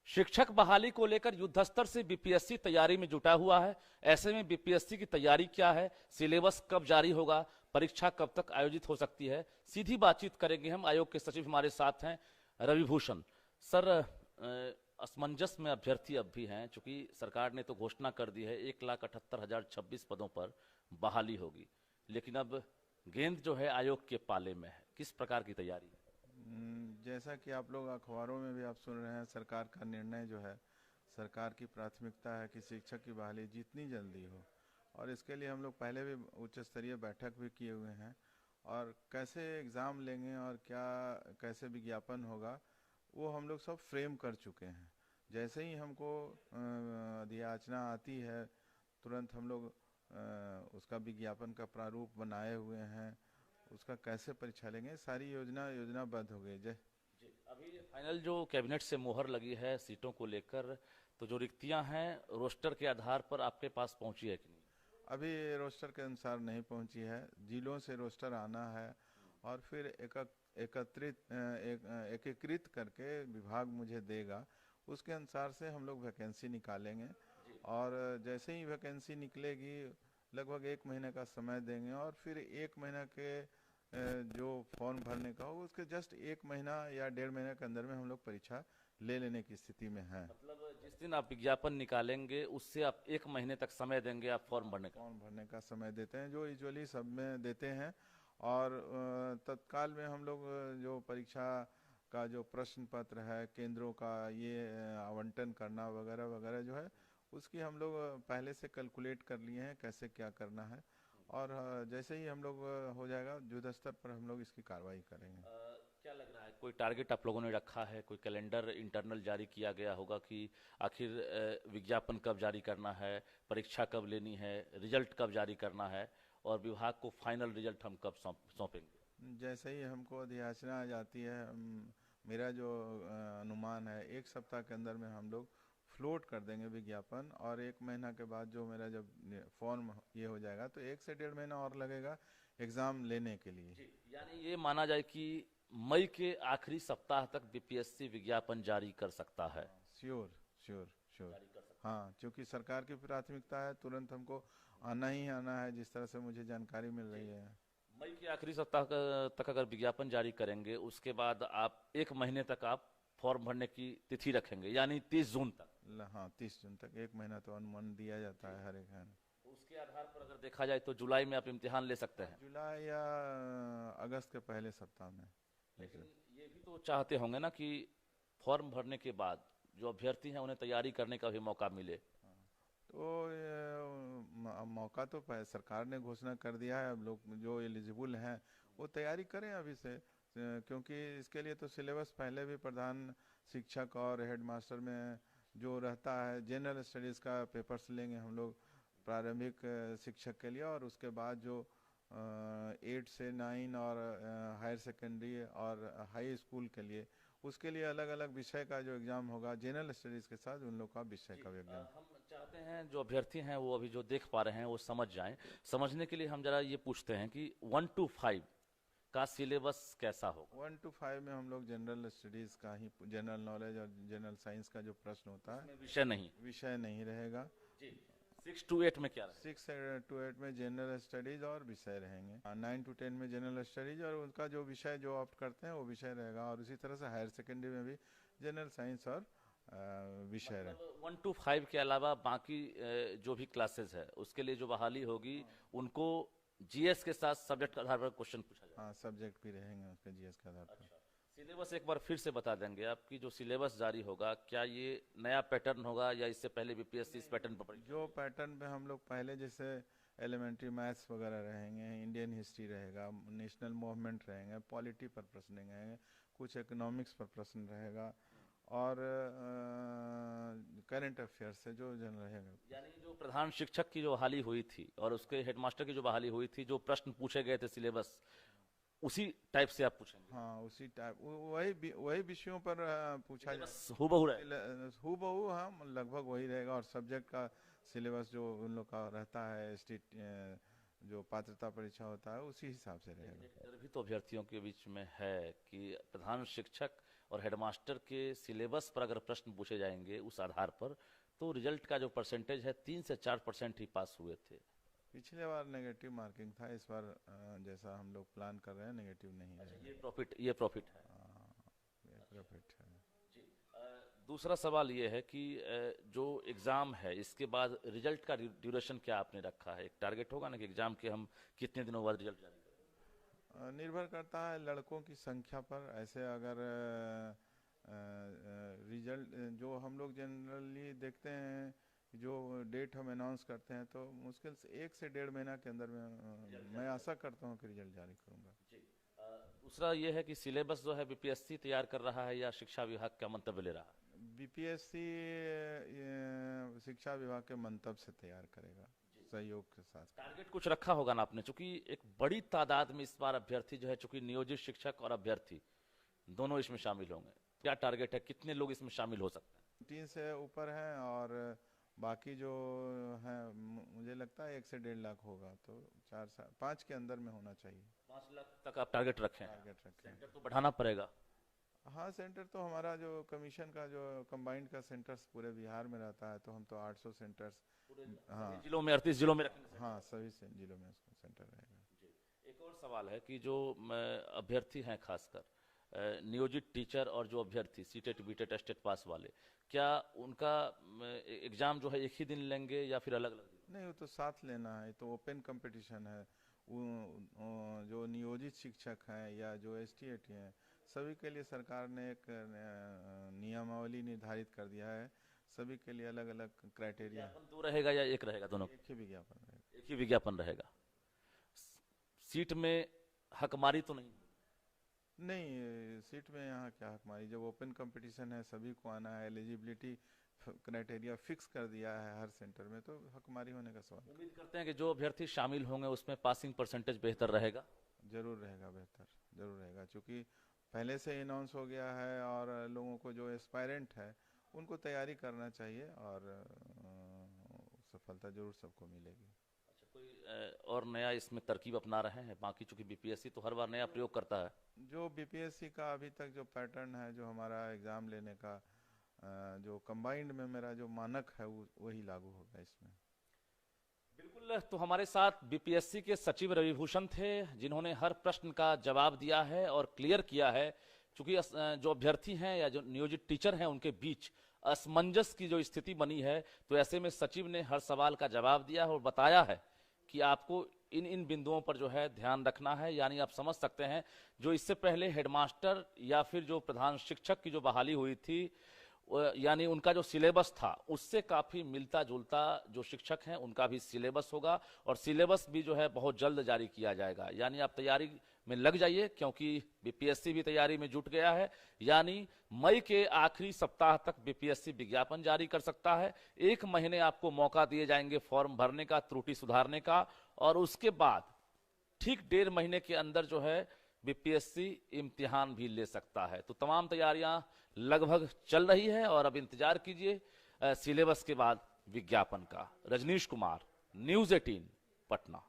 शिक्षक बहाली को लेकर युद्ध स्तर से बीपीएससी तैयारी में जुटा हुआ है। ऐसे में बीपीएससी की तैयारी क्या है, सिलेबस कब जारी होगा, परीक्षा कब तक आयोजित हो सकती है, सीधी बातचीत करेंगे हम। आयोग के सचिव हमारे साथ हैं रविभूषण सर। असमंजस में अभ्यर्थी अब भी हैं, चूंकि सरकार ने तो घोषणा कर दी है 1,78,026 पदों पर बहाली होगी, लेकिन अब गेंद जो है आयोग के पाले में है। किस प्रकार की तैयारी? जैसा कि आप लोग अखबारों में भी आप सुन रहे हैं, सरकार का निर्णय जो है, सरकार की प्राथमिकता है कि शिक्षक की बहाली जितनी जल्दी हो, और इसके लिए हम लोग पहले भी उच्च स्तरीय बैठक भी किए हुए हैं। और कैसे एग्ज़ाम लेंगे और क्या कैसे विज्ञापन होगा, वो हम लोग सब फ्रेम कर चुके हैं। जैसे ही हमको अधियाचना आती है, तुरंत हम लोग उसका विज्ञापन का प्रारूप बनाए हुए हैं। उसका कैसे परीक्षा लेंगे, सारी योजनाबद्ध हो गई। जय जी, अभी फाइनल जो कैबिनेट से मोहर लगी है सीटों को लेकर, तो जो रिक्तियां हैं रोस्टर के आधार पर आपके पास पहुंची है कि नहीं? अभी रोस्टर के अनुसार नहीं पहुंची है, जिलों से रोस्टर आना है और फिर एकीकृत करके विभाग मुझे देगा। उसके अनुसार से हम लोग वैकेंसी निकालेंगे, और जैसे ही वैकेंसी निकलेगी लगभग 1 महीने का समय देंगे, और फिर 1 महीना के जो फॉर्म भरने का होगा उसके जस्ट 1 महीना या 1.5 महीने के अंदर में हम लोग परीक्षा ले लेने की स्थिति में हैं। मतलब जिस दिन आप विज्ञापन निकालेंगे उससे आप 1 महीने तक समय देंगे आप फॉर्म भरने का? फॉर्म भरने का समय देते हैं, जो यूजुअली सब में देते हैं। और तत्काल में हम लोग जो परीक्षा का जो प्रश्न पत्र है, केंद्रों का ये आवंटन करना वगैरह वगैरह जो है, उसकी हम लोग पहले से कैलकुलेट कर लिए हैं कैसे क्या करना है। और जैसे ही हम लोग हो जाएगा युद्ध स्तर पर हम लोग इसकी कार्रवाई करेंगे। क्या लग रहा है, कोई टारगेट आप लोगों ने रखा है, कोई कैलेंडर इंटरनल जारी किया गया होगा कि आखिर विज्ञापन कब जारी करना है, परीक्षा कब लेनी है, रिजल्ट कब जारी करना है, और विभाग को फाइनल रिजल्ट हम कब सौंपेंगे? जैसे ही हमको अधियाचना आ जाती है, मेरा जो अनुमान है 1 सप्ताह के अंदर में हम लोग फ्लोट कर देंगे विज्ञापन। और 1 महीना के बाद जो मेरा जब फॉर्म ये हो जाएगा तो 1 से 1.5 महीना और लगेगा एग्ज़ाम लेने के लिए। जी, यानी ये माना जाए कि मई के आखिरी सप्ताह तक बीपीएससी विज्ञापन जारी कर सकता है? Sure sure sure. जारी कर सकता हाँ, क्योंकि सरकार की प्राथमिकता है, तुरंत हमको आना ही आना है, जिस तरह से मुझे जानकारी मिल रही है। मई के आखिरी सप्ताह तक अगर विज्ञापन जारी करेंगे, उसके बाद आप 1 महीने तक आप फॉर्म भरने की तिथि रखेंगे, यानी 30 जून तक? हाँ, 30 जून तक 1 महीना तो अनुमान दिया जाता है हर एक है। तो उसके आधार पर अगर देखा जाए तो जुलाई में आप इम्तिहान ले सकते हैं? जुलाई या अगस्त के पहले सप्ताह में। लेकिन ये भी तो चाहते होंगे ना कि फॉर्म भरने के बाद जो अभ्यर्थी हैं उन्हें तैयारी करने का भी मौका मिले। तो मौका तो सरकार ने घोषणा कर दिया है, अब लोग जो एलिजिबल हैं वो तैयारी करें अभी से। क्योंकि इसके लिए तो सिलेबस पहले भी प्रधान शिक्षक और हेडमास्टर में जो रहता है, जनरल स्टडीज़ का पेपर्स लेंगे हम लोग प्रारंभिक शिक्षक के लिए, और उसके बाद जो 8 से 9 और हायर सेकेंडरी और हाई स्कूल के लिए, उसके लिए अलग अलग विषय का जो एग्ज़ाम होगा, जनरल स्टडीज़ के साथ उन लोग का विषय का एग्ज़ाम। हम चाहते हैं जो अभ्यर्थी हैं वो अभी जो देख पा रहे हैं वो समझ जाएं। समझने के लिए हम जरा ये पूछते हैं कि 1 to 5 का सिलेबस कैसा होगा? 1 to 5 में हम लोग जनरल स्टडीज़ का ही, जनरल नॉलेज और जनरल साइंस का जो प्रश्न होता है, इसमें विषय नहीं? विषय नहीं रहेगा। जी। 6 to 8 में क्या रहेगा? 6 to 8 में जनरल स्टडीज और विषय रहेंगे। 9 to 10 में जनरल स्टडीज और उनका जो विषय जो ऑप्ट करते हैं वो विषय रहेगा। और उसी तरह से हायर सेकेंडरी में भी जनरल साइंस और विषय रहे। मतलब 1 to 5 के अलावा बाकी जो भी क्लासेस है उसके लिए जो बहाली होगी उनको जीएस के साथ सब्जेक्ट के आधार पर क्वेश्चन पूछा जाएगा? हाँ, सब्जेक्ट भी रहेंगे उसके जीएस के आधार पर। अच्छा, सिलेबस एक बार फिर से बता देंगे? आपकी जो सिलेबस जारी होगा क्या ये नया पैटर्न होगा या इससे पहले बीपीएससी इस पैटर्न पर पढ़ी? जो पैटर्न पे हम लोग पहले जैसे एलिमेंट्री मैथ्स वगैरह रहेंगे, इंडियन हिस्ट्री रहेगा, नेशनल मूवमेंट रहेंगे, पॉलिटी पर प्रश्न रहेंगे, कुछ इकोनॉमिक्स पर प्रश्न रहेगा, और करंट अफेयर्स से जो जन रहेगा। यानी जो प्रधान शिक्षक की जो बहाली हुई थी और उसके हेडमास्टर की जो बहाली हुई थी, जो प्रश्न पूछे गए थे सिलेबस उसी टाइप से आप पूछेंगे? हाँ, उसी टाइप वही विषयों पर पूछा जाए। हूबहू रहे? हूबहू, हाँ, लगभग वही रहेगा। और सब्जेक्ट का सिलेबस जो उन लोग का रहता है, स्टेट जो पात्रता परीक्षा होता है, उसी हिसाब से रहेगा। डर भी तो अभ्यर्थियों के बीच में है कि प्रधान शिक्षक और हेडमास्टर के सिलेबस पर अगर प्रश्न पूछे जाएंगे उस आधार पर, तो रिजल्ट का जो परसेंटेज है 3 से 4% ही पास हुए थे। पिछले बार नेगेटिव मार्किंग था, इस बार जैसा हम लोग प्लान कर रहे हैं नेगेटिव नहीं है। ये प्रॉफिट है। ये प्रॉफिट है। जी। दूसरा सवाल ये है कि जो एग्ज़ाम है इसके बाद रिजल्ट का ड्यूरेशन क्या आपने रखा है? एक टारगेट होगा ना कि एग्ज़ाम के हम कितने दिनों बाद रिजल्ट जारी करें? निर्भर करता है लड़कों की संख्या पर। ऐसे अगर रिजल्ट जो हम लोग जनरली देखते हैं, जो डेट हम अनाउंस करते हैं, तो मुश्किल से 1 से 1.5 महीना के अंदर में मैं आशा करता हूँ कि रिजल्ट जारी करूँगा। जी। दूसरा ये है कि सिलेबस जो है बीपीएससी तैयार कर रहा है या शिक्षा विभाग का मंतव्य ले रहा है? बीपीएससी शिक्षा विभाग के मंतव्य से तैयार करेगा, सहयोग के साथ। टारगेट कुछ रखा होगा ना आपने, चूंकि एक बड़ी तादाद में इस बार अभ्यर्थी जो है, चूंकि नियोजित शिक्षक और अभ्यर्थी दोनों इसमें शामिल होंगे, क्या टारगेट है, कितने लोग इसमें शामिल हो सकते हैं? 3 से ऊपर हैं और बाकी जो है मुझे लगता है 1 से 1.5 लाख होगा, तो 4 से 5 के अंदर में होना चाहिए। 5 लाख तक आप टारगेट रखें? टारगेट रखें। सेंटर तो बढ़ाना पड़ेगा। हाँ, सेंटर तो हमारा जो कमीशन का जो कंबाइंड का सेंटर्स पूरे बिहार में रहता है, तो हम तो 800 सेंटर्स, हाँ जिलों में 38 जिलों में रखेंगे। हाँ, सभी जिलों में सेंटर रहेगा। जी। एक और सवाल है कि जो अभ्यर्थी हैं, खासकर नियोजित टीचर और जो अभ्यर्थी सीटेट बीटेट टेस्ट पास वाले, क्या उनका एग्जाम जो है एक ही दिन लेंगे या फिर अलग अलग दिन? नहीं, वो तो साथ लेना है, तो ओपन कंपटीशन है। जो नियोजित शिक्षक हैं या जो ST/AT हैं, सभी के लिए सरकार ने एक नियमावली निर्धारित कर दिया है। सभी के लिए अलग अलग क्राइटेरिया। दो रहेगा या एक रहेगा? दोनों एक ही विज्ञापन रहेगा। एक ही विज्ञापन रहेगा। सीट में हकमारी तो नहीं? नहीं, सीट में यहाँ क्या हकमारी, जब ओपन कंपटीशन है, सभी को आना है, एलिजिबिलिटी क्राइटेरिया फिक्स कर दिया है हर सेंटर में, तो हकमारी होने का सवाल। उम्मीद करते हैं कि जो अभ्यर्थी शामिल होंगे उसमें पासिंग परसेंटेज बेहतर रहेगा। जरूर रहेगा, बेहतर जरूर रहेगा, क्योंकि पहले से अनाउंस हो गया है और लोगों को जो एस्पायरेंट है उनको तैयारी करना चाहिए और सफलता जरूर सबको मिलेगी। अच्छा, कोई और नया इसमें तरकीब अपना रहे हैं? बाकी चूंकि बीपीएससी तो हर बार नया प्रयोग करता है। जो बीपीएससी का अभी तक जो पैटर्न है, जो हमारा एग्ज़ाम लेने का जो कंबाइंड में मेरा जो मानक है, वही लागू होगा इसमें। बिल्कुल। तो हमारे साथ बीपीएससी के सचिव रविभूषण थे, जिन्होंने हर प्रश्न का जवाब दिया है और क्लियर किया है। चूंकि जो अभ्यर्थी हैं या जो नियोजित टीचर हैं उनके बीच असमंजस की जो स्थिति बनी है, तो ऐसे में सचिव ने हर सवाल का जवाब दिया है और बताया है कि आपको इन इन बिंदुओं पर जो है ध्यान रखना है। यानी आप समझ सकते हैं, जो इससे पहले हेडमास्टर या फिर जो प्रधान शिक्षक की जो बहाली हुई थी, यानी उनका जो सिलेबस था उससे काफी मिलता जुलता जो शिक्षक हैं उनका भी सिलेबस होगा, और सिलेबस भी जो है बहुत जल्द जारी किया जाएगा। यानी आप तैयारी में लग जाइए, क्योंकि बीपीएससी भी तैयारी में जुट गया है। यानी मई के आखिरी सप्ताह तक बीपीएससी विज्ञापन जारी कर सकता है। 1 महीने आपको मौका दिए जाएंगे फॉर्म भरने का, त्रुटि सुधारने का, और उसके बाद ठीक 1.5 महीने के अंदर जो है बीपीएससी इम्तिहान भी ले सकता है। तो तमाम तैयारियां लगभग चल रही है और अब इंतजार कीजिए सिलेबस के बाद विज्ञापन का। रजनीश कुमार, न्यूज़ 18, पटना।